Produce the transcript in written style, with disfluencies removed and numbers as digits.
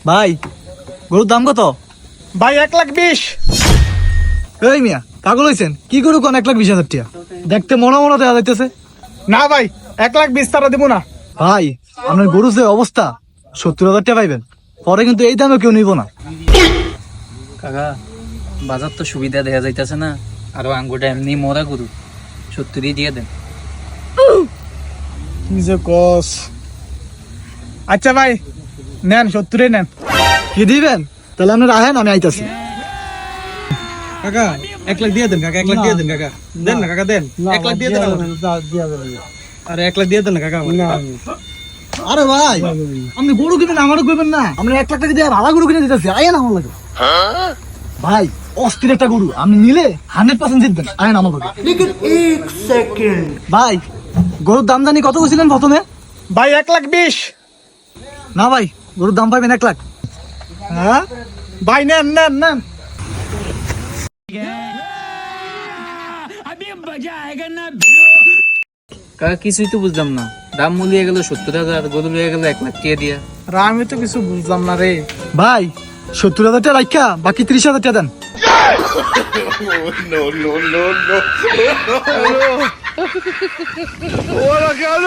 ভাই গরুর দাম কত? ভাই 1,20,000। এই মিয়া পাগল হয়েছেন? কি গরু কোন 1,20,000 টাকা? দেখতে মনে মনে দেওয়া যাইতেছে। না ভাই 1,20,000 তারা দিব না। ভাই আপনার গরু যে অবস্থা, 70,000 টাকা পাইবেন, পরে কিন্তু এই দামে কেউ নিব না। কাকা বাজার তো সুবিধা দেখা যাইতেছে না, আরো আঙ্গুটা এমনি মরা গরু, 70 দিয়ে দেন। কি যে কস। আচ্ছা ভাই নেন, 70 নেন। কি দিবেন? তাহলে আপনার আহেন, আমি আইতাছি। কাকা 1,00,000 দিয়ে দেন কাকা, 1,00,000 দিয়ে দেন কাকা, দেন না কাকা, দেন 1,00,000 দিয়ে দেন। আরে 1,00,000 দিয়ে দেন না কাকা। আরে ভাই আপনি গরু কিনবেন, আমারও কিনবেন না? আমরা 1,00,000 টাকা দিয়ে ভাড়া গরু কিনে দিতেছি, আয়েন আমার লাগে। ভাই অস্থির একটা গরু, আপনি নিলে 100% জিতবেন, আয়েন আমার লাগে। ভাই গরুর দাম জানি কত বলছিলেন প্রথমে? ভাই 1,20,000। না ভাই, গরুর দাম পাইবেন 1,00,000। হ্যাঁ ভাই নেন নেন নেন। কাকা কিছুই তো বুঝলাম না, দাম মূল্য গেল 70,000, গরু লিয়ে গেল 1,00,000 টাকা দিয়া। আর আমি তো কিছু বুঝলাম না রে। ভাই 70,000 টাকা রাখা, বাকি 30,000 টাকা দেন। ওরা কেন